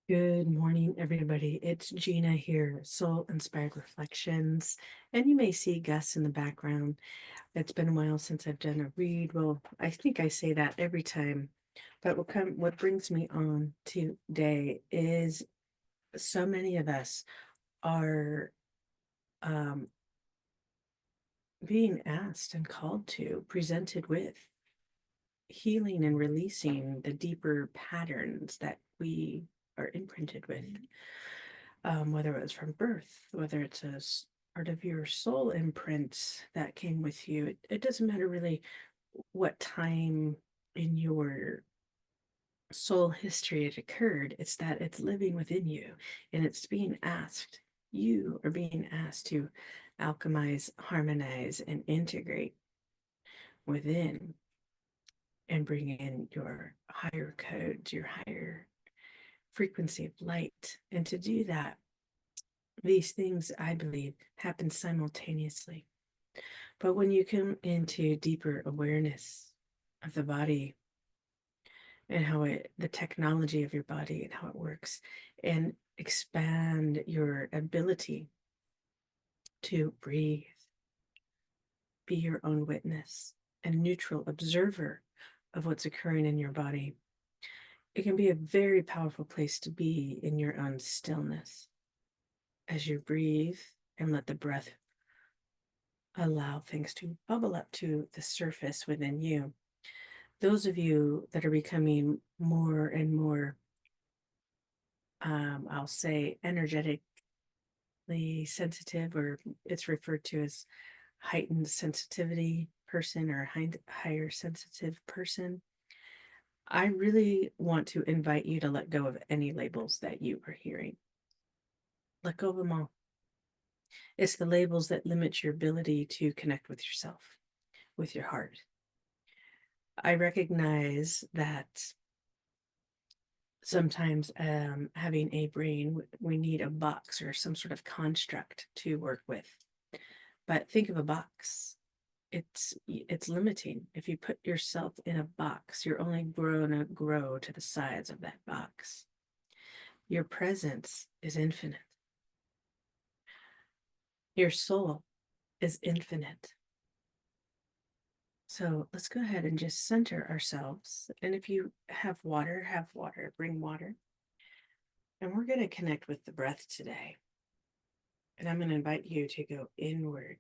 Good morning, everybody. It's Gina here, Soul Inspired Reflections. And you may see Gus in the background. It's been a while since I've done a read. Well, I think I say that every time. But what brings me on today is so many of us are um, being asked and called to, presented with healing and releasing the deeper patterns that we are imprinted with. Whether it was from birth, whether it's a part of your soul imprint that came with you. It doesn't matter really what time in your soul history it occurred. It's that it's living within you and it's being asked. You are being asked to alchemize, harmonize, and integrate within and bring in your higher codes, your higher frequency of light. And to do that, these things, I believe, happen simultaneously. But when you come into deeper awareness of the body and the technology of your body and how it works, and expand your ability to breathe, be your own witness and neutral observer of what's occurring in your body, it can be a very powerful place to be in your own stillness as you breathe and let the breath allow things to bubble up to the surface within you. Those of you that are becoming more and more, I'll say, energetically sensitive, or it's referred to as heightened sensitivity person or higher sensitive person, I really want to invite you to let go of any labels that you are hearing. Let go of them all. It's the labels that limit your ability to connect with yourself, with your heart. I recognize that sometimes having a brain, we need a box or some sort of construct to work with. But think of a box. It's limiting. If you put yourself in a box, you're only going to grow to the size of that box. Your presence is infinite. Your soul is infinite. So let's go ahead and just center ourselves. And if you have water, bring water. And we're going to connect with the breath today. And I'm going to invite you to go inward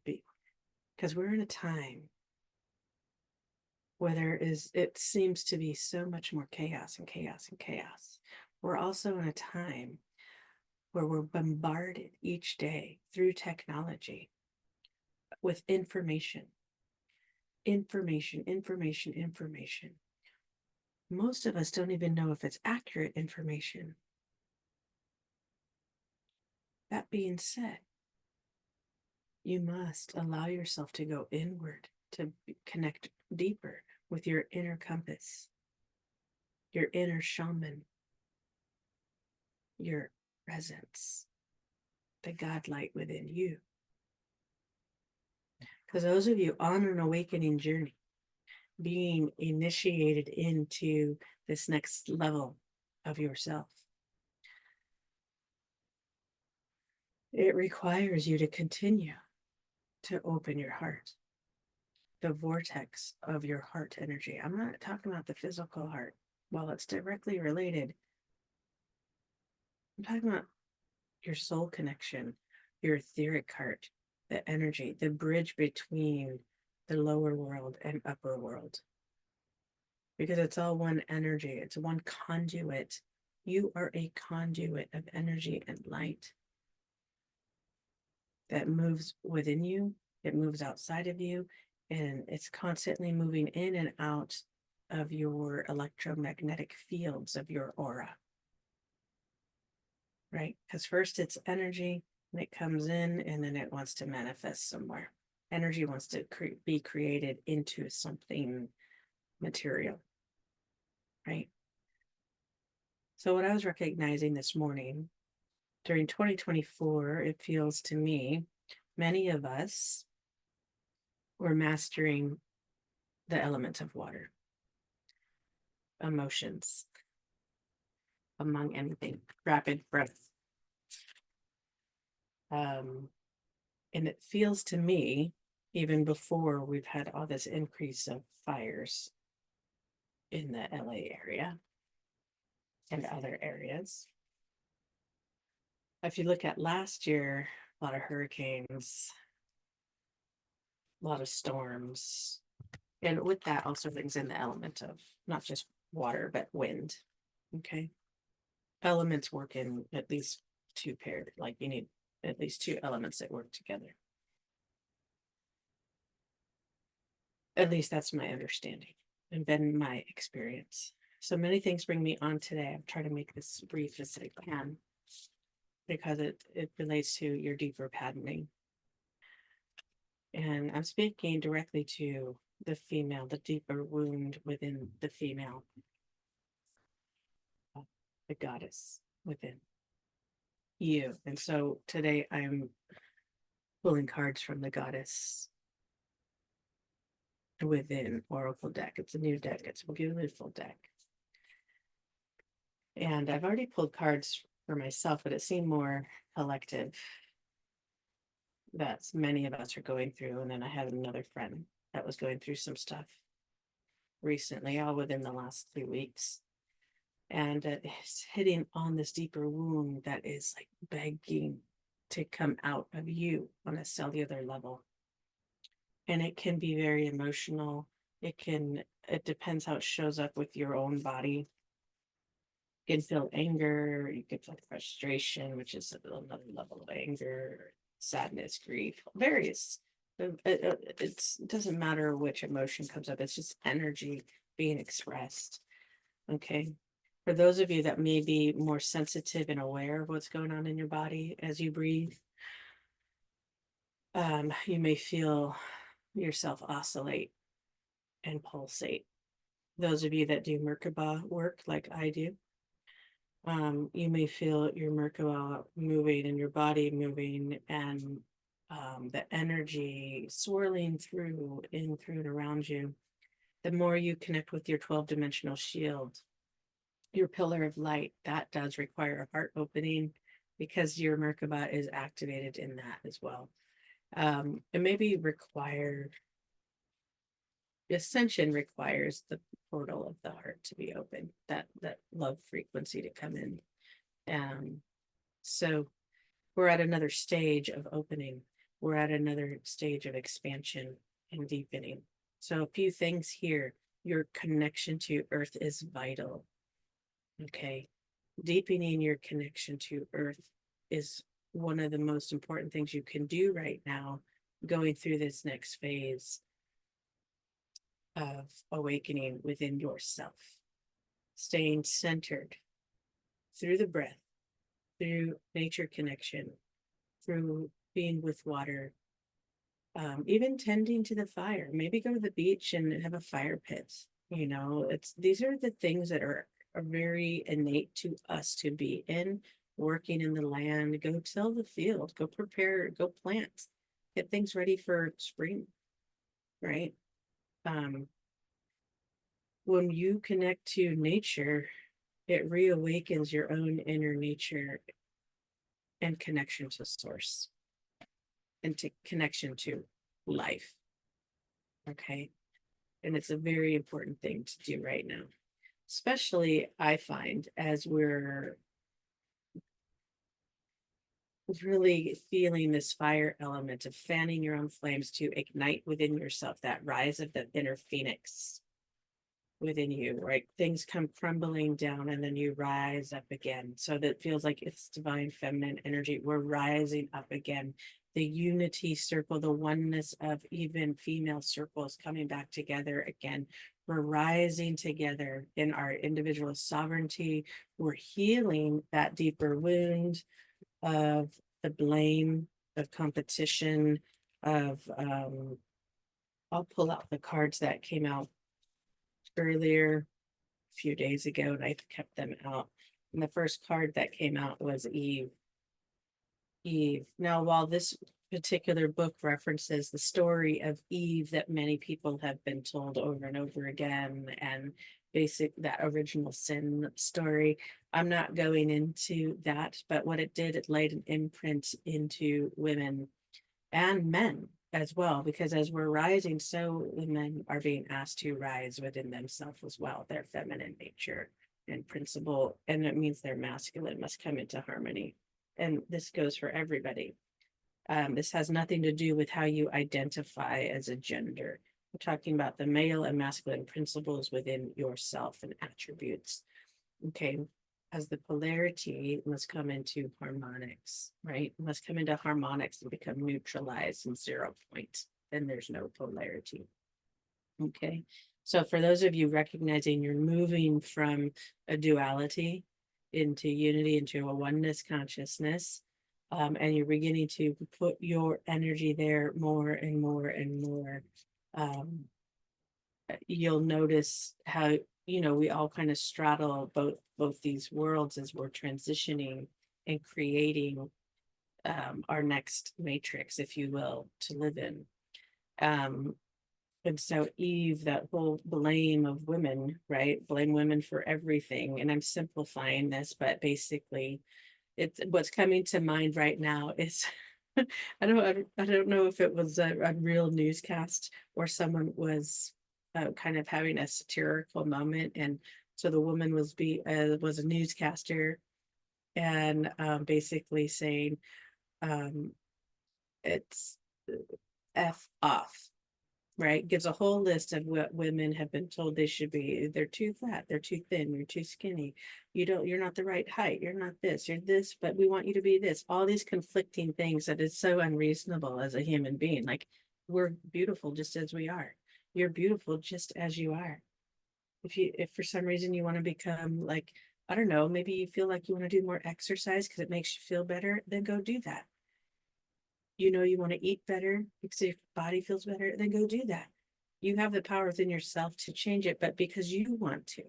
because we're in a time where it seems to be so much more chaos and chaos and chaos. We're also in a time where we're bombarded each day through technology with information. Most of us don't even know if it's accurate information. That being said, you must allow yourself to go inward, to connect deeper with your inner compass, your inner shaman, your presence, the God light within you. Because those of you on an awakening journey, being initiated into this next level of yourself, it requires you to continue to open your heart, the vortex of your heart energy. I'm not talking about the physical heart. While it's directly related, I'm talking about your soul connection, your etheric heart, the energy, the bridge between the lower world and upper world. Because it's all one energy, it's one conduit. You are a conduit of energy and light that moves within you, it moves outside of you, and it's constantly moving in and out of your electromagnetic fields of your aura. Right? Because first it's energy and it comes in and then it wants to manifest somewhere. Energy wants to be created into something material. Right? So, what I was recognizing this morning during 2024, it feels to me, many of us were mastering the elements of water, emotions, among anything. Rapid breath. And it feels to me, even before we've had all this increase of fires in the LA area and other areas. If you look at last year, a lot of hurricanes, a lot of storms, and with that also brings in the element of not just water, but wind. Okay. Elements work in at least two pairs, like you need at least two elements that work together. At least that's my understanding and been my experience. So many things bring me on today. I'm trying to make this brief as I can because it relates to your deeper patterning. And I'm speaking directly to the female, the deeper wound within the female, the goddess within you. And so today I'm pulling cards from the goddess within Oracle deck. It's a new deck. It's a beautiful deck. And I've already pulled cards for myself, but it seemed more collective. That's many of us are going through. And then I had another friend that was going through some stuff recently, all within the last 3 weeks. And it's hitting on this deeper wound that is like begging to come out of you on a cellular level. And it can be very emotional. It depends how it shows up with your own body. You can feel anger, you can feel frustration, which is another level of anger, sadness, grief, various. It doesn't matter which emotion comes up, it's just energy being expressed. Okay. For those of you that may be more sensitive and aware of what's going on in your body as you breathe, you may feel yourself oscillate and pulsate. Those of you that do Merkaba work like I do, you may feel your Merkaba moving and your body moving and the energy swirling through and around you. The more you connect with your 12-dimensional shield, your pillar of light, that does require a heart opening because your Merkaba is activated in that as well. It may be required, ascension requires the portal of the heart to be open, that love frequency to come in. So we're at another stage of opening. We're at another stage of expansion and deepening. So a few things here. Your connection to earth is vital. Okay. Deepening your connection to earth is one of the most important things you can do right now, going through this next phase of awakening within yourself. Staying centered through the breath, through nature connection, through being with water, even tending to the fire. Maybe go to the beach and have a fire pit. You know, these are the things that are very innate to us to be in, working in the land. Go till the field, go prepare, go plant, get things ready for spring, right? When you connect to nature, it reawakens your own inner nature and connection to source and to connection to life. Okay. And it's a very important thing to do right now, especially I find as we're really feeling this fire element of fanning your own flames to ignite within yourself, that rise of the inner phoenix within you, right? Things come crumbling down and then you rise up again. So that feels like it's divine feminine energy. We're rising up again. The unity circle, the oneness of even female circles coming back together again. We're rising together in our individual sovereignty. We're healing that deeper wound of the blame, of competition, of I'll pull out the cards that came out earlier a few days ago, and I've kept them out. And the first card that came out was Eve. Eve. Now, while this particular book references the story of Eve that many people have been told over and over again, and that original sin story. I'm not going into that, but what it did, it laid an imprint into women and men as well, because as we're rising, so the men are being asked to rise within themselves as well, their feminine nature and principle, and it means their masculine must come into harmony. And this goes for everybody. This has nothing to do with how you identify as a gender. We're talking about the male and masculine principles within yourself and attributes. Okay, as the polarity must come into harmonics, right? It must come into harmonics and become neutralized in 0 point. Then there's no polarity. Okay, so for those of you recognizing you're moving from a duality into unity, into a oneness consciousness, and you're beginning to put your energy there more and more and more, you'll notice how, you know, we all kind of straddle both these worlds as we're transitioning and creating our next matrix, if you will, to live in. And so Eve, that whole blame of women, right? Blame women for everything. And I'm simplifying this, but basically it's what's coming to mind right now is I don't know if it was a real newscast or someone was kind of having a satirical moment, and so the woman was a newscaster, and basically saying it's F off, right? Gives a whole list of what women have been told they should be. They're too fat, they're too thin, you're too skinny, you're not the right height, you're not this, you're this, but we want you to be this. All these conflicting things that is so unreasonable as a human being. Like, we're beautiful just as we are. You're beautiful just as you are. If for some reason you want to become, like, I don't know, maybe you feel like you want to do more exercise because it makes you feel better, then go do that. You know, you want to eat better because your body feels better, then go do that. You have the power within yourself to change it, but because you want to,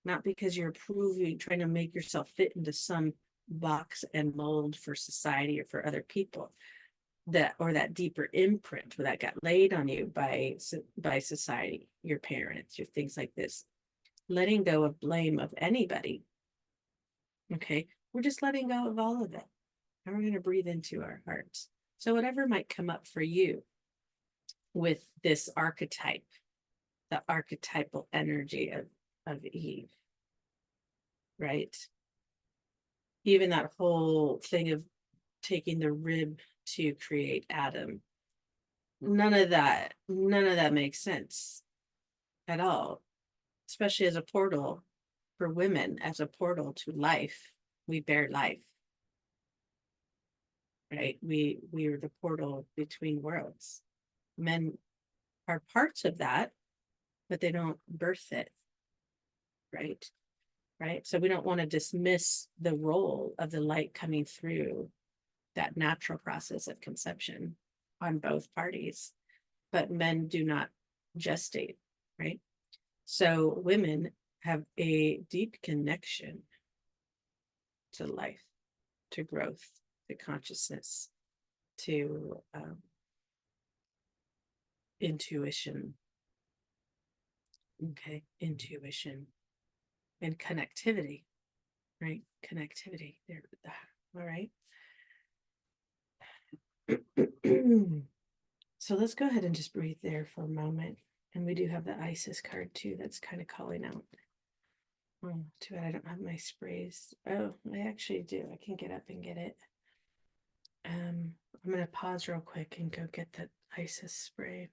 not because you're trying to make yourself fit into some box and mold for society or for other people, that deeper imprint that got laid on you by society, your parents, your things like this. Letting go of blame of anybody. Okay, we're just letting go of all of it, and we're going to breathe into our hearts. So whatever might come up for you with this archetype, the archetypal energy of Eve, right? Even that whole thing of taking the rib to create Adam, none of that makes sense at all, especially as a portal for women, as a portal to life. We bear life, right? We are the portal between worlds. Men are parts of that, but they don't birth it, right? Right. So we don't want to dismiss the role of the light coming through that natural process of conception on both parties, but men do not gestate, right? So women have a deep connection to life, to growth, to consciousness, to intuition. Okay, intuition and connectivity, right? Connectivity. There. All right. So let's go ahead and just breathe there for a moment. And we do have the Isis card too that's kind of calling out. Oh, too bad I don't have my sprays. Oh, I actually do. I can get up and get it. I'm going to pause real quick and go get the Isis spray.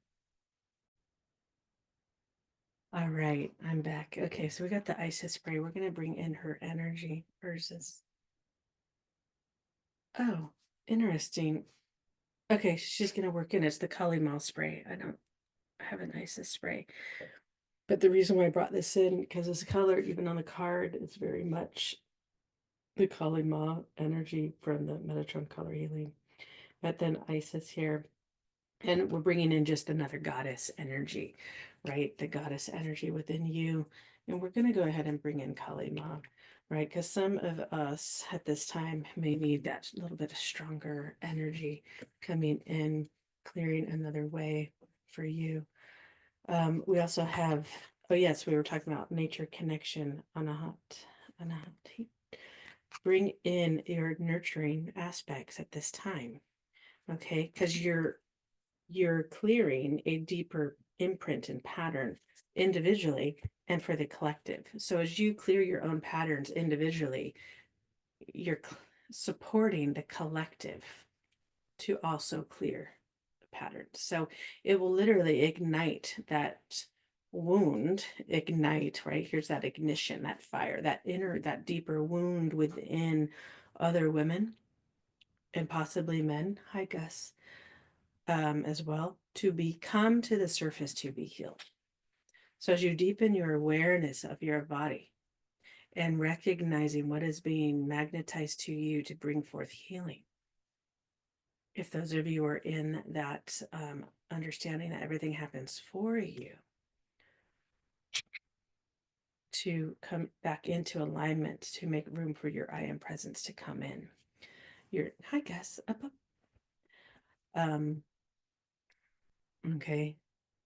All right, I'm back. Okay, so we got the Isis spray. We're going to bring in her energy versus. Oh, interesting. Okay, she's going to work in. It's the Kali Ma spray. I don't have an Isis spray. But the reason why I brought this in, because this color, even on the card, is very much the Kali Ma energy from the Metatron color healing. But then Isis here, and we're bringing in just another goddess energy, right? The goddess energy within you. And we're going to go ahead and bring in Kali Ma, right? Because some of us at this time may need that little bit of stronger energy coming in, clearing another way for you. We also have Oh yes, we were talking about nature connection on a hot heat. Bring in your nurturing aspects at this time, okay? Because you're clearing a deeper imprint and pattern individually and for the collective. So as you clear your own patterns individually, you're supporting the collective to also clear patterns. So it will literally ignite that wound, ignite, right? Here's that ignition, that fire, that deeper wound within other women and possibly men. Hi, Gus, as well, to come to the surface to be healed. So as you deepen your awareness of your body and recognizing what is being magnetized to you to bring forth healing, if those of you are in that understanding that everything happens for you, to come back into alignment, to make room for your I am presence to come in. Hi Gus, up. Okay,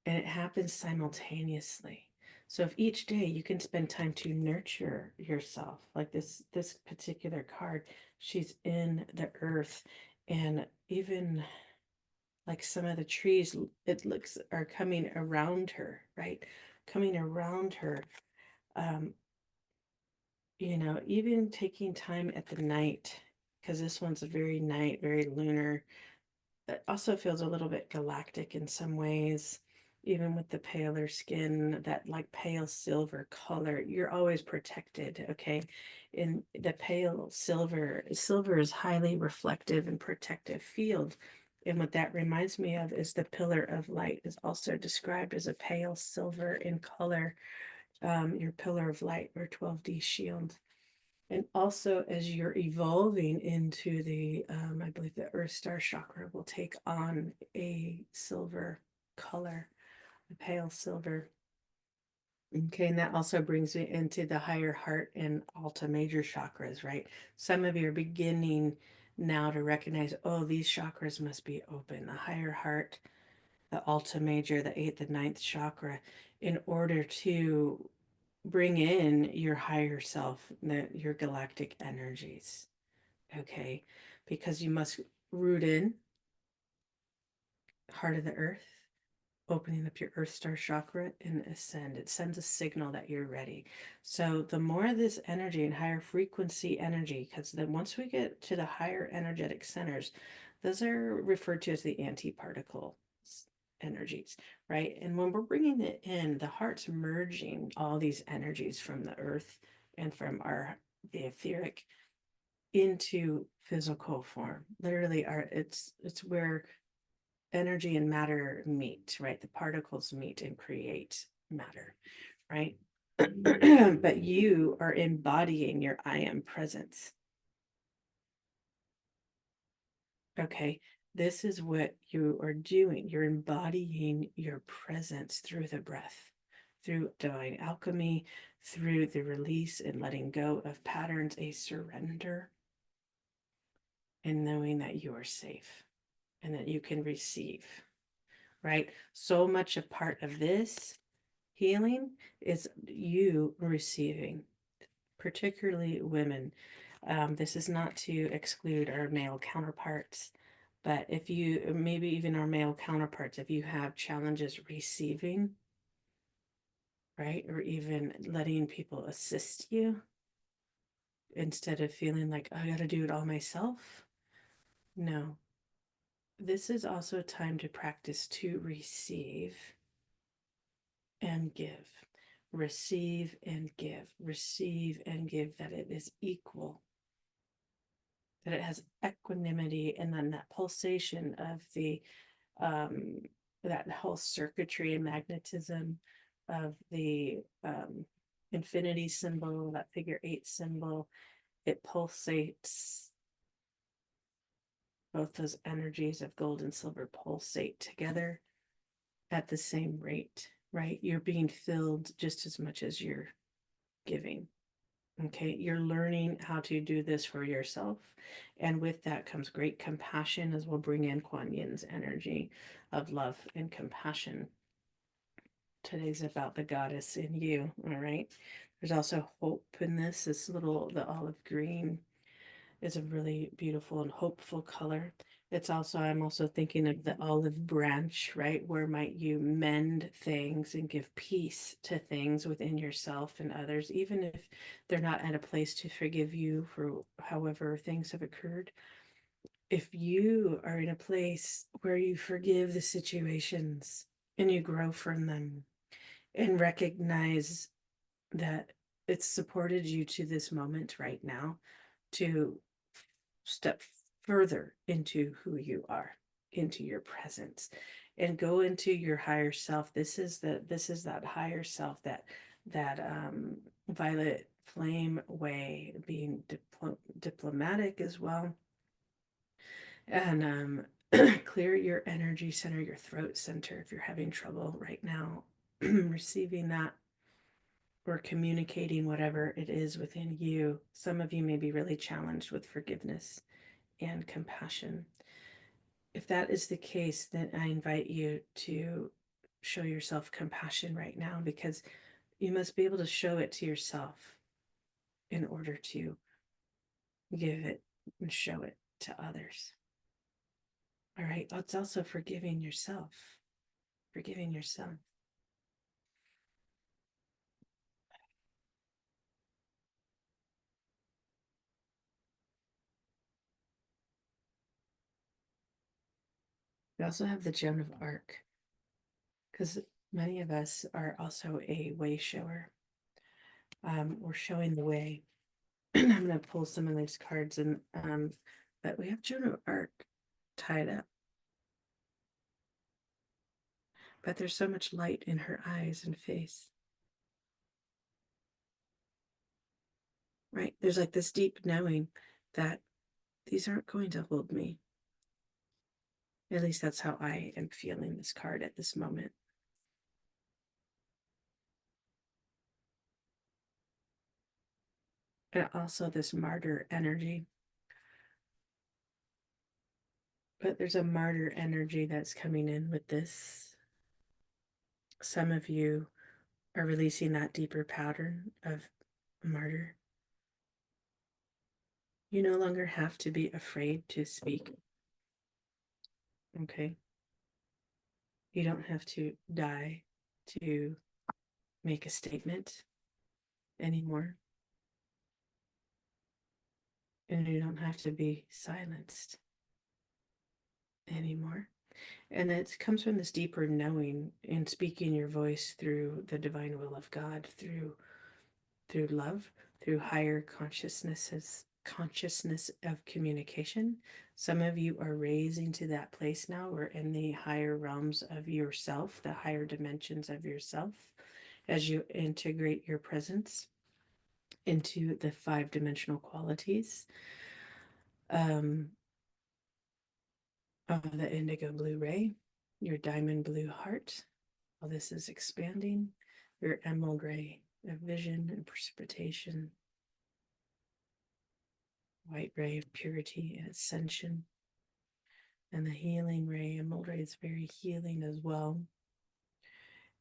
and it happens simultaneously. So if each day you can spend time to nurture yourself, like this particular card, she's in the earth, and even like some of the trees, it looks, are coming around her, right? Coming around her. Even taking time at the night, because this one's a very night, very lunar. It also feels a little bit galactic in some ways, even with the paler skin, that like pale silver color. You're always protected, okay? In the pale silver is highly reflective and protective field. And what that reminds me of is the pillar of light is also described as a pale silver in color, your pillar of light or 12D shield. And also, as you're evolving into the, I believe the Earth Star chakra will take on a silver color, a pale silver. Okay, and that also brings me into the higher heart and Alta major chakras, right? Some of you are beginning now to recognize, oh, these chakras must be open. The higher heart, the Alta major, the 8th and 9th chakra, in order to bring in your higher self, your galactic energies, okay? Because you must root in, heart of the earth, opening up your earth star chakra and ascend. It sends a signal that you're ready. So the more of this energy and higher frequency energy, because then once we get to the higher energetic centers, those are referred to as the antiparticle energies, right? And when we're bringing it in, the heart's merging all these energies from the earth and from the etheric into physical form. Literally, it's where energy and matter meet, right? The particles meet and create matter, right? But you are embodying your I am presence. Okay, this is what you are doing. You're embodying your presence through the breath, through divine alchemy, through the release and letting go of patterns, a surrender, and knowing that you are safe and that you can receive, right? So much a part of this healing is you receiving, particularly women. This is not to exclude our male counterparts, but if you, maybe even our male counterparts, if you have challenges receiving, right, or even letting people assist you instead of feeling like, oh, I got to do it all myself. No, this is also time to practice to receive and give. Receive and give. Receive and give, that it is equal, that it has equanimity, and then that pulsation of the that whole circuitry and magnetism of the infinity symbol, that figure 8 symbol. It pulsates. Both those energies of gold and silver pulsate together at the same rate, right? You're being filled just as much as you're giving. Okay, you're learning how to do this for yourself. And with that comes great compassion, as we'll bring in Kuan Yin's energy of love and compassion Today's about the goddess in you, all right? There's also hope in this. The olive green is a really beautiful and hopeful color. I'm also thinking of the olive branch, right? Where might you mend things and give peace to things within yourself and others, even if they're not at a place to forgive you for however things have occurred. If you are in a place where you forgive the situations and you grow from them and recognize that it's supported you to this moment right now to step further into who you are, into your presence, and go into your higher self. This is that higher self, that violet flame way, being diplomatic as well. And clear your energy center, your throat center, if you're having trouble right now receiving that or communicating whatever it is within you. Some of you may be really challenged with forgiveness and compassion. If that is the case, then I invite you to show yourself compassion right now, because you must be able to show it to yourself in order to give it and show it to others. All right. It's also forgiving yourself. Forgiving yourself. We also have the Joan of Arc, because many of us are also a way shower. We're showing the way. I'm going to pull some of these cards, and but we have Joan of Arc tied up. But there's so much light in her eyes and face. Right? There's like this deep knowing that these aren't going to hold me. At least that's how I am feeling this card at this moment. And also this martyr energy. But there's a martyr energy that's coming in with this. Some of you are releasing that deeper pattern of martyr. You no longer have to be afraid to speak. Okay? You don't have to die to make a statement anymore. And you don't have to be silenced anymore. And it comes from this deeper knowing and speaking your voice through the divine will of God, through love, through higher consciousness of communication. Some of you are raising to that place now. We're in the higher realms of yourself, the higher dimensions of yourself, as you integrate your presence into the 5-dimensional qualities of the indigo blue ray, your diamond blue heart. While this is expanding, your emerald ray of vision and precipitation, white ray of purity and ascension, and the healing ray. Emerald ray is very healing as well,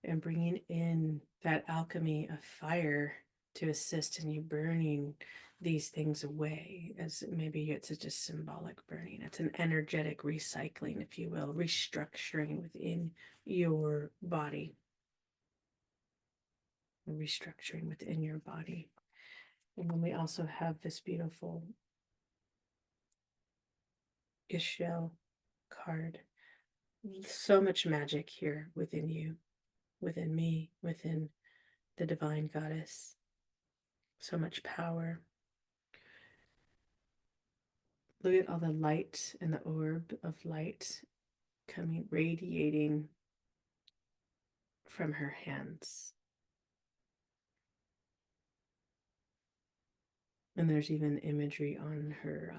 and bringing in that alchemy of fire to assist in you burning these things away. As maybe it's just symbolic burning, it's an energetic recycling, if you will, restructuring within your body, restructuring within your body. And then we also have this beautiful Ishel card. So much magic here within you, within me, within the divine goddess. So much power. Look at all the light and the orb of light coming, radiating from her hands. And there's even imagery on her,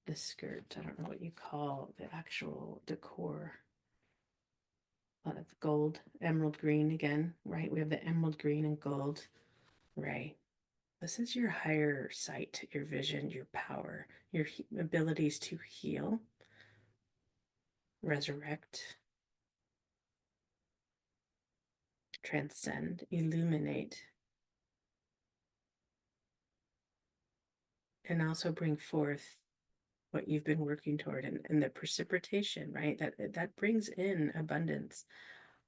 the skirt. I don't know what you call the actual decor. A lot of gold, emerald green again, right? We have the emerald green and gold, right? This is your higher sight, your vision, your power, your abilities to heal, resurrect, transcend, illuminate, and also bring forth what you've been working toward, and the precipitation, right? That brings in abundance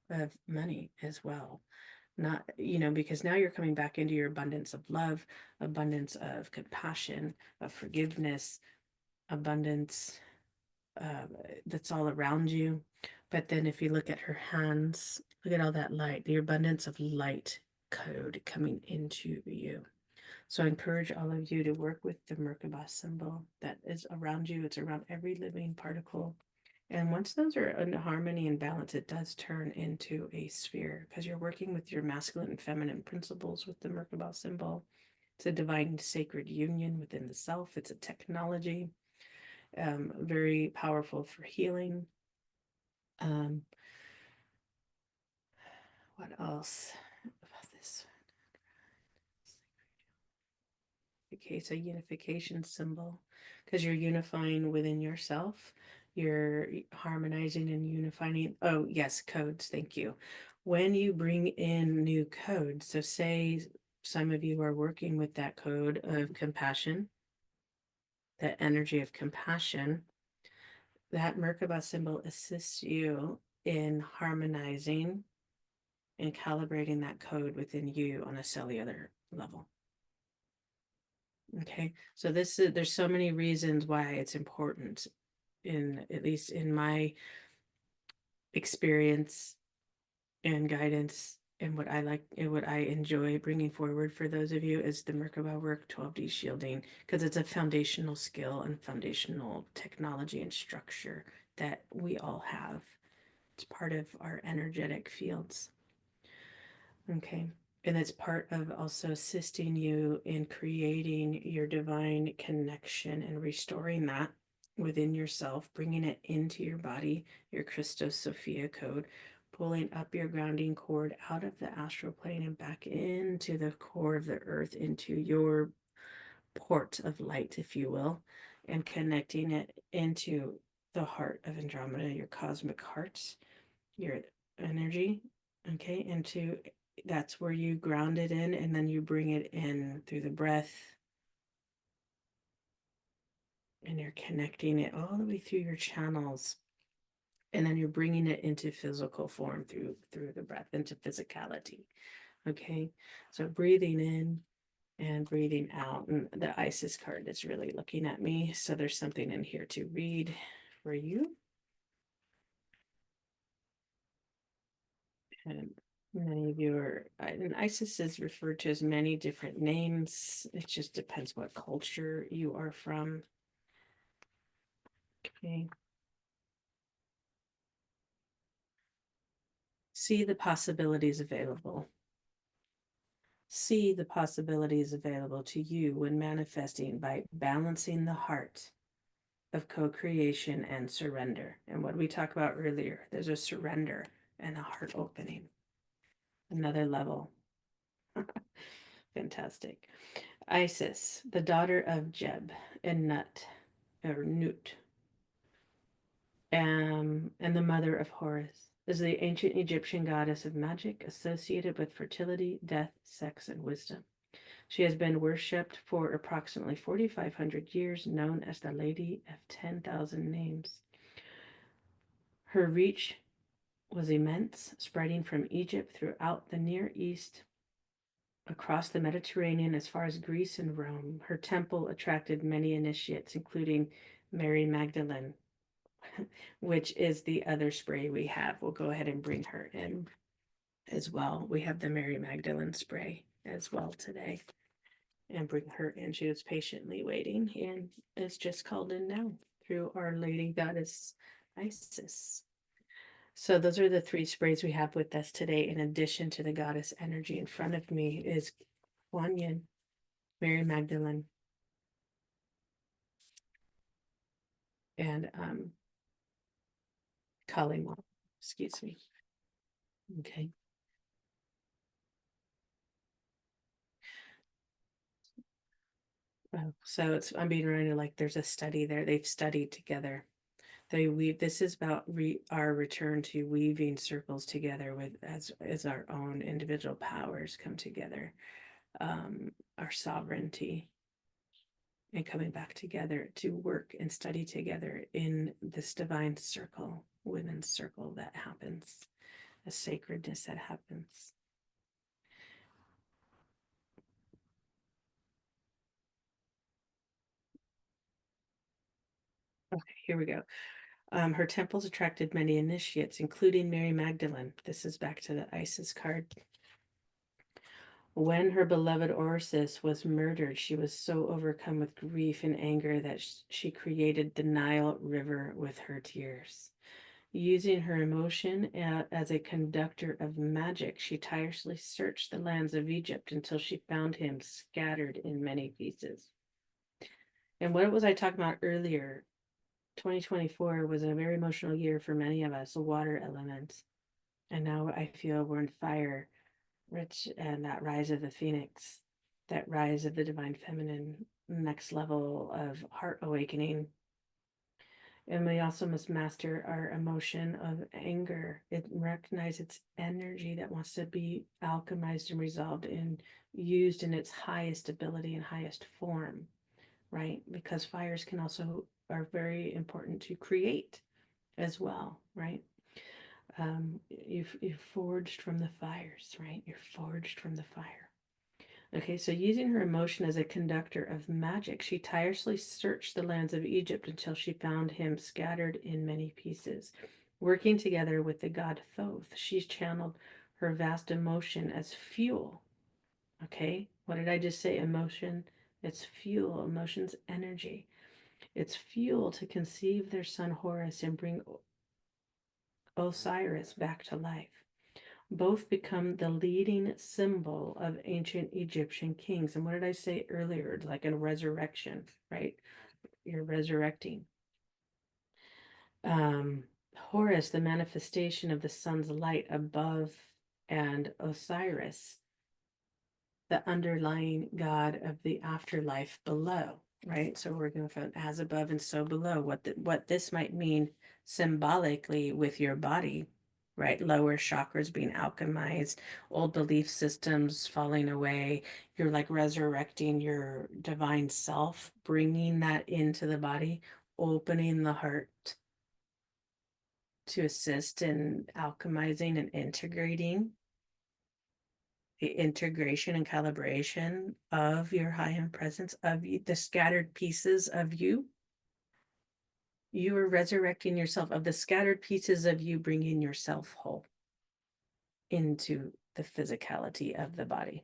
of money as well. Not, because now you're coming back into your abundance of love, abundance of compassion, of forgiveness, abundance that's all around you. But then if you look at her hands, look at all that light, the abundance of light code coming into you. So I encourage all of you to work with the Merkaba symbol that is around you. It's around every living particle. And once those are in harmony and balance, it does turn into a sphere, because you're working with your masculine and feminine principles with the Merkaba symbol. It's a divine sacred union within the self. It's a technology, very powerful for healing. What else about this? Okay, so unification symbol, because you're unifying within yourself. You're harmonizing and unifying. Oh, yes, codes. Thank you. When you bring in new codes, so say some of you are working with that code of compassion, that energy of compassion, that Merkaba symbol assists you in harmonizing and calibrating that code within you on a cellular level. Okay, so there's so many reasons why it's important, at least in my experience and guidance, and what I like and what I enjoy bringing forward for those of you is the Merkaba work, 12D shielding, because it's a foundational skill and foundational technology and structure that we all have. It's part of our energetic fields. Okay. And it's part of also assisting you in creating your divine connection and restoring that within yourself, bringing it into your body, your Christos Sophia code, pulling up your grounding cord out of the astral plane and back into the core of the earth, into your port of light, if you will, and connecting it into the heart of Andromeda, your cosmic heart, your energy. Okay, into that's where you ground it in, and then you bring it in through the breath, and you're connecting it all the way through your channels, and then you're bringing it into physical form through the breath, into physicality. Okay, so breathing in and breathing out. And the Isis card is really looking at me, so there's something in here to read for you. And many of you are, and Isis is referred to as many different names. It just depends what culture you are from. Okay. See the possibilities available. See the possibilities available to you when manifesting by balancing the heart of co-creation and surrender. And what we talked about earlier, there's a surrender and a heart opening. Another level. Fantastic. Isis, the daughter of Jeb and Nut, or Nut, and the mother of Horus, is the ancient Egyptian goddess of magic associated with fertility, death, sex, and wisdom. She has been worshipped for approximately 4,500 years, known as the Lady of 10,000 Names. Her reach was immense, spreading from Egypt throughout the Near East, across the Mediterranean as far as Greece and Rome. Her temple attracted many initiates, including Mary Magdalene, which is the other spray we have. We'll go ahead and bring her in as well. We have the Mary Magdalene spray as well today, and bring her in. She was patiently waiting and is just called in now through Our Lady Goddess Isis. So those are the 3 sprays we have with us today. In addition to the goddess energy in front of me is Kuan Yin, Mary Magdalene, and Kali Ma. Excuse me. Okay. So I'm being reminded, like, there's a study there. They've studied together They weave. This is about our return to weaving circles together with as our own individual powers come together, our sovereignty, and coming back together to work and study together in this divine circle, women's circle that happens, a sacredness that happens. Okay, here we go. Her temples attracted many initiates, including Mary Magdalene. This is back to the Isis card. When her beloved Orsis was murdered, she was so overcome with grief and anger that she created the Nile River with her tears. Using her emotion as a conductor of magic, she tirelessly searched the lands of Egypt until she found him scattered in many pieces. And what was I talking about earlier? 2024 was a very emotional year for many of us, a water element. And now I feel we're in fire, rich, and that rise of the phoenix, that rise of the divine feminine, next level of heart awakening. And we also must master our emotion of anger. It recognize its energy that wants to be alchemized and resolved and used in its highest ability and highest form, right? Because fires can also are very important to create as well, right? You've forged from the fires, right? You're forged from the fire. Okay, so using her emotion as a conductor of magic, she tirelessly searched the lands of Egypt until she found him scattered in many pieces. Working together with the god Thoth, she channeled her vast emotion as fuel. Okay, what did I just say? Emotion, it's fuel, emotion's energy. It's fuel to conceive their son Horus and bring Osiris back to life. Both become the leading symbol of ancient Egyptian kings. And what did I say earlier? It's like a resurrection, right? You're resurrecting. Horus, the manifestation of the sun's light above, and Osiris, the underlying god of the afterlife below, right? So we're going from as above and so below. What this might mean symbolically with your body, right? Lower chakras being alchemized, old belief systems falling away. You're like resurrecting your divine self, bringing that into the body, opening the heart to assist in alchemizing and integrating the integration and calibration of your high end presence, of you, the scattered pieces of you. You are resurrecting yourself, of the scattered pieces of you, bringing yourself whole into the physicality of the body.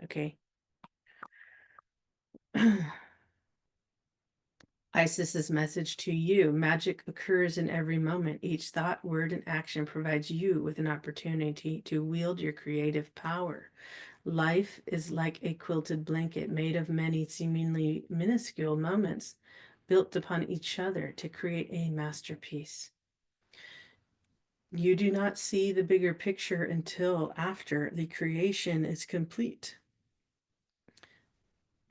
Okay. Isis's message to you: magic occurs in every moment. Each thought, word, and action provides you with an opportunity to wield your creative power. Life is like a quilted blanket made of many seemingly minuscule moments built upon each other to create a masterpiece. You do not see the bigger picture until after the creation is complete.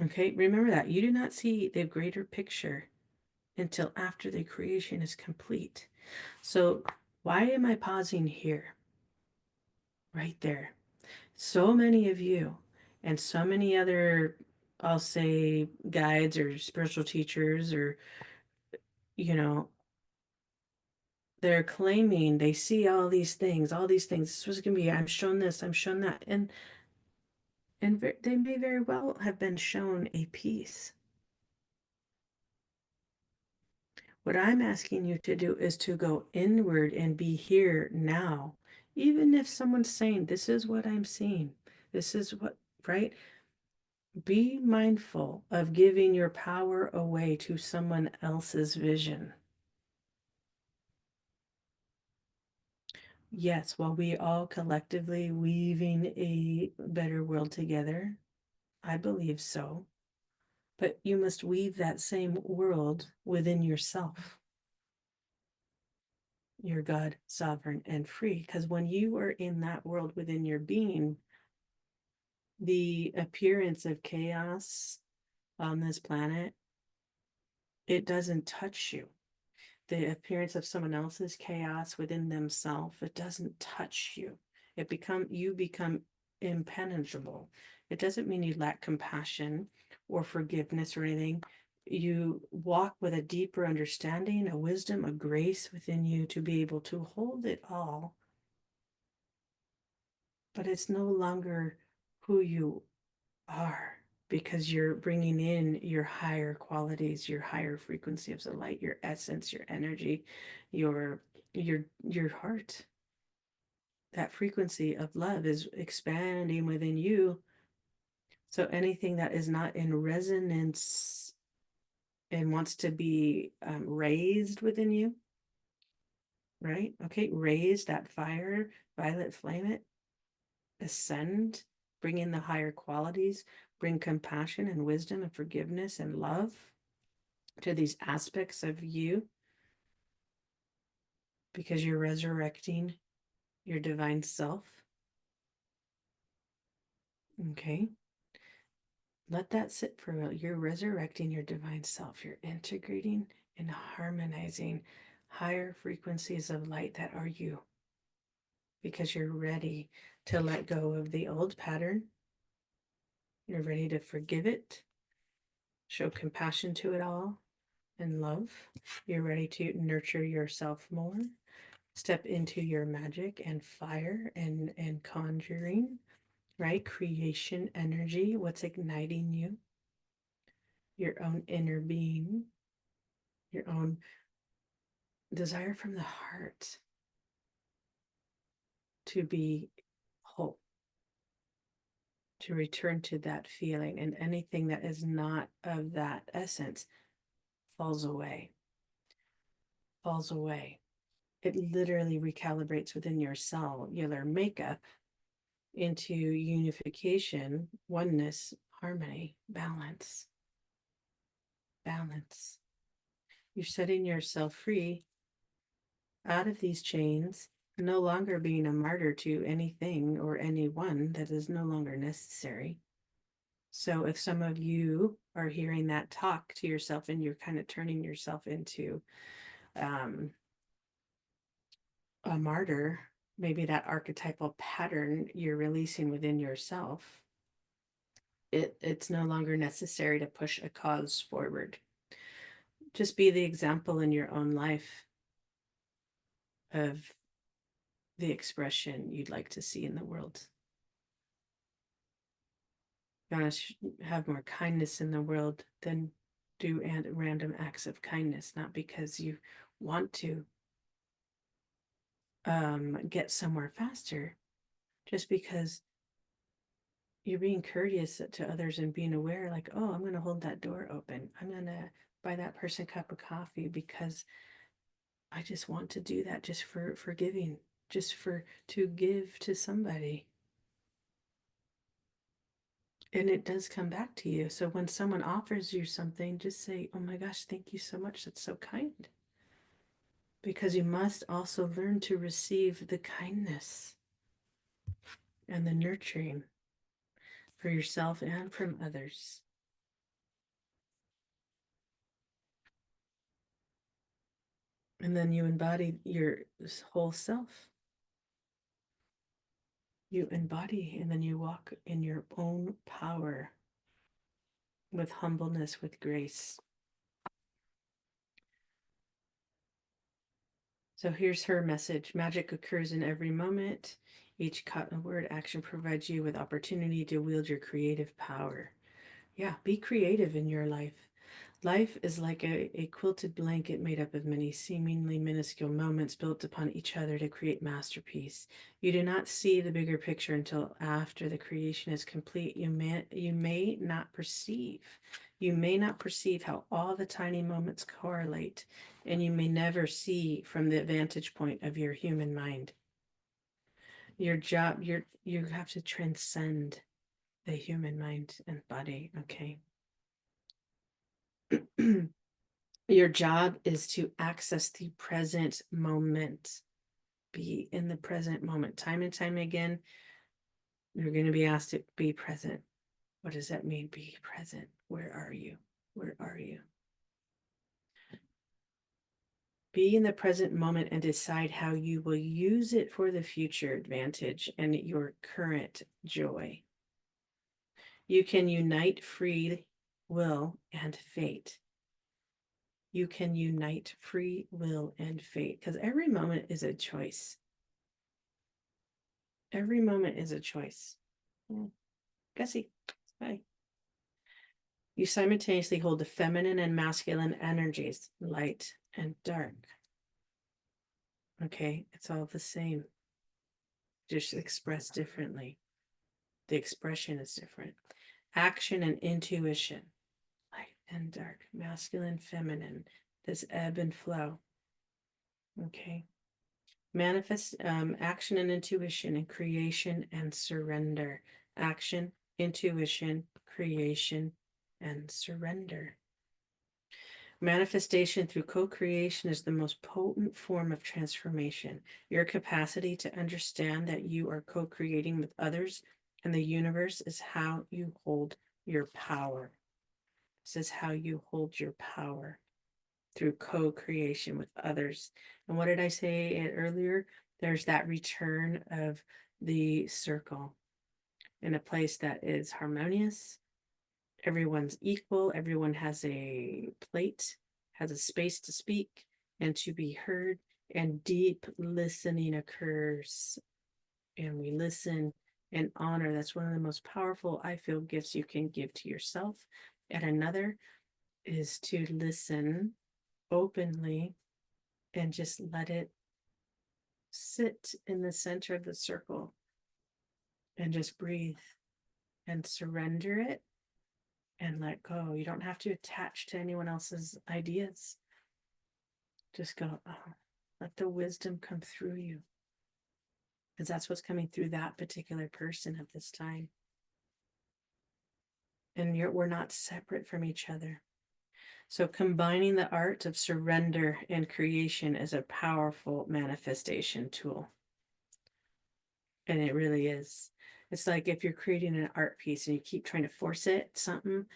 Okay, remember that. You do not see the greater picture until after the creation is complete. So, why am I pausing here? Right there. So many of you and so many other, I'll say, guides or spiritual teachers, or, you know, they're claiming they see all these things, all these things. This was going to be, I'm shown this, I'm shown that. And they may very well have been shown a piece. What I'm asking you to do is to go inward and be here now. Even if someone's saying, this is what I'm seeing, this is what, right? Be mindful of giving your power away to someone else's vision. Yes, while we all collectively weaving a better world together, I believe so. But you must weave that same world within yourself. You're God, sovereign, and free. Because when you are in that world within your being, the appearance of chaos on this planet It doesn't touch you. The appearance of someone else's chaos within themselves, it doesn't touch you. You become impenetrable. It doesn't mean you lack compassion or forgiveness or anything. You walk with a deeper understanding, a wisdom, a grace within you to be able to hold it all. But it's no longer who you are, because you're bringing in your higher qualities, your higher frequency of the light, your essence, your energy, your your heart. That frequency of love is expanding within you. So anything that is not in resonance and wants to be raised within you, right? Okay, raise that fire, violet flame it, ascend, bring in the higher qualities, bring compassion and wisdom and forgiveness and love to these aspects of you, because you're resurrecting your divine self. Okay. Let that sit for a while. You're resurrecting your divine self. You're integrating and harmonizing higher frequencies of light that are you, because you're ready to let go of the old pattern. You're ready to forgive it, show compassion to it all, and love. You're ready to nurture yourself more, step into your magic and fire and conjuring, right? Creation energy, what's igniting you, your own inner being, your own desire from the heart to be whole, to return to that feeling, and anything that is not of that essence falls away, falls away. It literally recalibrates within your cellular makeup into unification, oneness, harmony, balance, balance. You're setting yourself free out of these chains, no longer being a martyr to anything or anyone that is no longer necessary. So if some of you are hearing that talk to yourself and you're kind of turning yourself into a martyr, maybe that archetypal pattern you're releasing within yourself, it's no longer necessary to push a cause forward. Just be the example in your own life of the expression you'd like to see in the world. You want to have more kindness in the world, then do random acts of kindness, not because you want to get somewhere faster, just because you're being courteous to others and being aware, like, oh, I'm going to hold that door open. I'm going to buy that person a cup of coffee because I just want to do that, just for giving, just to give to somebody. And it does come back to you. So when someone offers you something, just say, oh my gosh, thank you so much. That's so kind. Because you must also learn to receive the kindness and the nurturing for yourself and from others. And then you embody your whole self. You embody, and then you walk in your own power with humbleness, with grace. So here's her message. Magic occurs in every moment. Each word action provides you with opportunity to wield your creative power. Yeah, be creative in your life. Life is like a quilted blanket made up of many seemingly minuscule moments built upon each other to create masterpiece. You do not see the bigger picture until after the creation is complete. You may not perceive. You may not perceive how all the tiny moments correlate, and you may never see from the vantage point of your human mind. Your job, you have to transcend the human mind and body, okay? Your job is to access the present moment. Be in the present moment. Time and time again, you're going to be asked to be present. What does that mean? Be present. Where are you? Where are you? Be in the present moment and decide how you will use it for the future advantage and your current joy. You can unite free will and fate. You can unite free will and fate, because every moment is a choice. Every moment is a choice. Gussie, bye. You simultaneously hold the feminine and masculine energies, light and dark. Okay, it's all the same, just expressed differently. The expression is different. Action and intuition, light and dark, masculine, feminine, this ebb and flow. Okay. Manifest action and intuition and creation and surrender. Action, intuition, creation, and surrender. Manifestation through co-creation is the most potent form of transformation. Your capacity to understand that you are co-creating with others and the universe is how you hold your power. This is how you hold your power, through co-creation with others. And what did I say earlier? There's that return of the circle in a place that is harmonious. Everyone's equal. Everyone has a plate, has a space to speak and to be heard, and deep listening occurs. And we listen and honor. That's one of the most powerful, I feel, gifts you can give to yourself and another, is to listen openly and just let it sit in the center of the circle and just breathe and surrender it and let go. You don't have to attach to anyone else's ideas. Just go, oh, let the wisdom come through you, because that's what's coming through that particular person at this time. And we're not separate from each other. So combining the art of surrender and creation is a powerful manifestation tool. And it really is. It's like if you're creating an art piece and you keep trying to force it, something,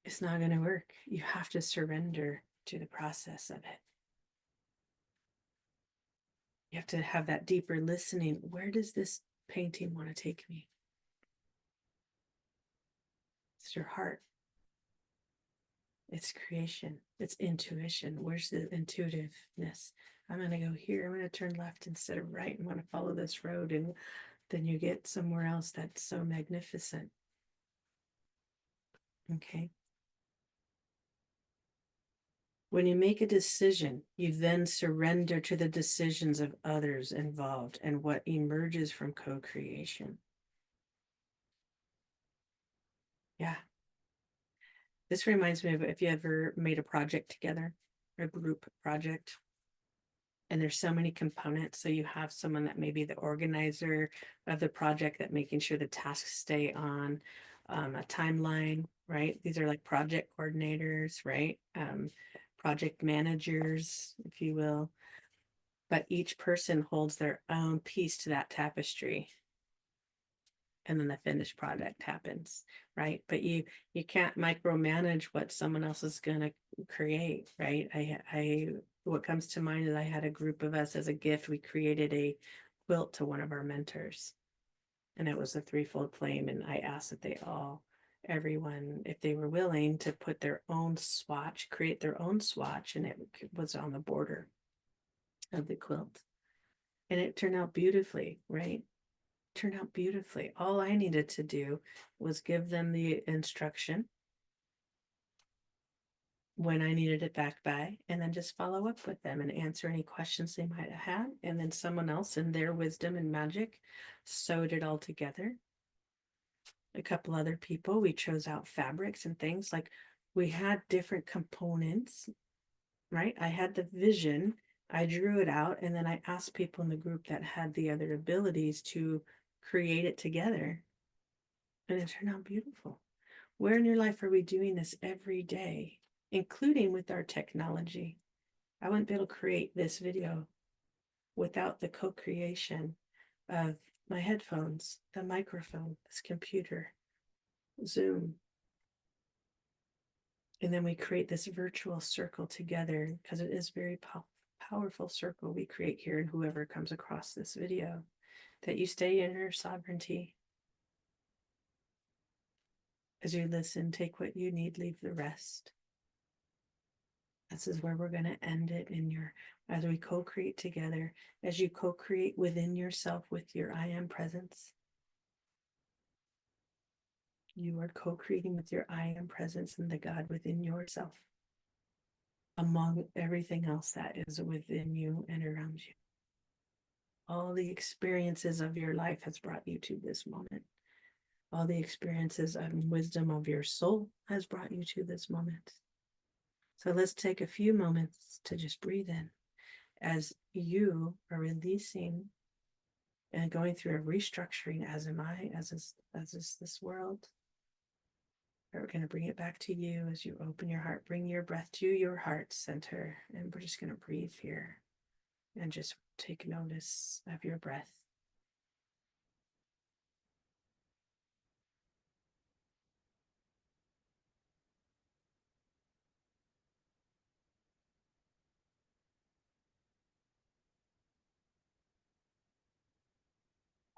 it's not going to work. You have to surrender to the process of it. You have to have that deeper listening. Where does this painting want to take me? It's your heart. It's creation. It's intuition. Where's the intuitiveness? I'm going to go here. I'm going to turn left instead of right. I'm going to follow this road. And then you get somewhere else that's so magnificent. Okay. When you make a decision, you then surrender to the decisions of others involved and what emerges from co-creation. Yeah. This reminds me of if you ever made a project together, a group project, and there's so many components. So you have someone that may be the organizer of the project, that making sure the tasks stay on a timeline, right? These are like project coordinators, right? Project managers, if you will. But each person holds their own piece to that tapestry. And then the finished product happens, right? But you can't micromanage what someone else is going to create, right? I what comes to mind is I had a group of us as a gift. We created a quilt to one of our mentors, and it was a threefold flame. And I asked that everyone, if they were willing to put their own swatch, create their own swatch, and it was on the border of the quilt. And it turned out beautifully, right? Turned out beautifully. All I needed to do was give them the instruction when I needed it back by, and then just follow up with them and answer any questions they might have had. And then someone else in their wisdom and magic sewed it all together. A couple other people, we chose out fabrics and things. Like, we had different components, right? I had the vision, I drew it out, and then I asked people in the group that had the other abilities to create it together. And it turned out beautiful. Where in your life are we doing this every day, including with our technology? I wouldn't be able to create this video without the co-creation of my headphones, the microphone, this computer, Zoom. And then we create this virtual circle together, because it is very powerful circle we create here, and whoever comes across this video, that you stay in your sovereignty. As you listen, take what you need, leave the rest. This is where we're going to end it as we co-create together, as you co-create within yourself with your I am presence. You are co-creating with your I am presence and the God within yourself, among everything else that is within you and around you. All the experiences of your life has brought you to this moment. All the experiences and wisdom of your soul has brought you to this moment. So let's take a few moments to just breathe in as you are releasing and going through a restructuring, as am I, as is this world. We're going to bring it back to you as you open your heart. Bring your breath to your heart center. And we're just going to breathe here and just take notice of your breath.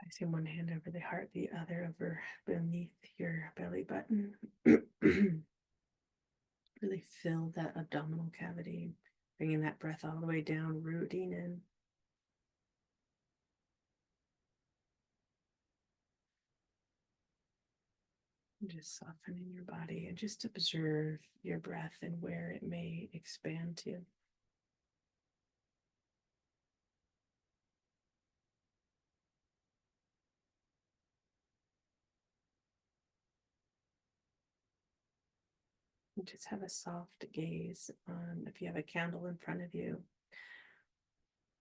Placing one hand over the heart, the other over beneath your belly button. Really fill that abdominal cavity, bringing that breath all the way down, rooting in. Just softening your body and just observe your breath and where it may expand to. And just have a soft gaze on, if you have a candle in front of you,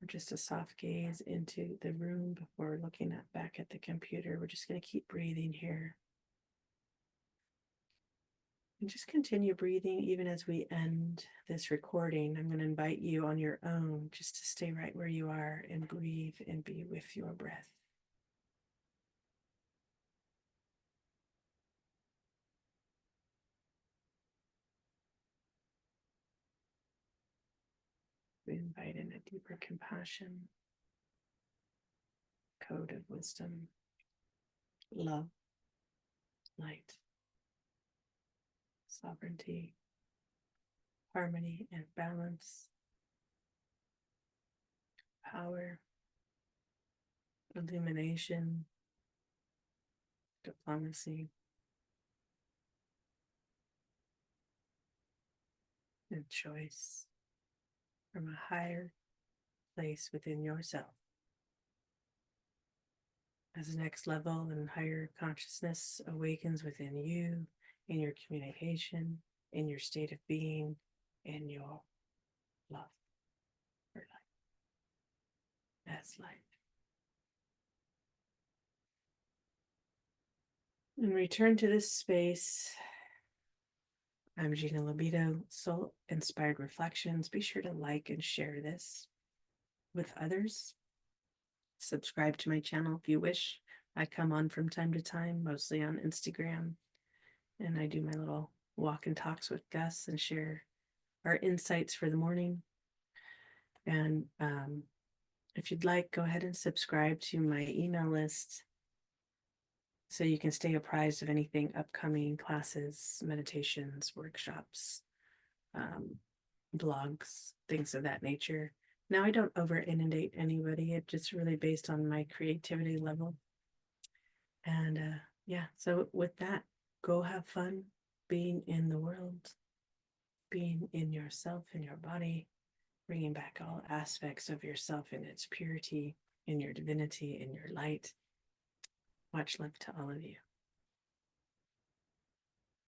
or just a soft gaze into the room before looking back at the computer. We're just going to keep breathing here. And just continue breathing even as we end this recording. I'm going to invite you on your own just to stay right where you are and breathe and be with your breath. We invite in a deeper compassion, code of wisdom, love, light, sovereignty, harmony and balance, power, illumination, diplomacy, and choice from a higher place within yourself. As the next level and higher consciousness awakens within you, in your communication, in your state of being, in your love for life, as light. And return to this space. I'm Gina Lobito, Soul Inspired Reflections. Be sure to like and share this with others. Subscribe to my channel if you wish. I come on from time to time, mostly on Instagram, and I do my little walk and talks with Gus and share our insights for the morning. And if you'd like, go ahead and subscribe to my email list so you can stay apprised of anything upcoming, classes, meditations, workshops, blogs, things of that nature. Now, I don't over inundate anybody. It's just really based on my creativity level. And yeah, so with that, go have fun being in the world, being in yourself, in your body, bringing back all aspects of yourself in its purity, in your divinity, in your light. Much love to all of you.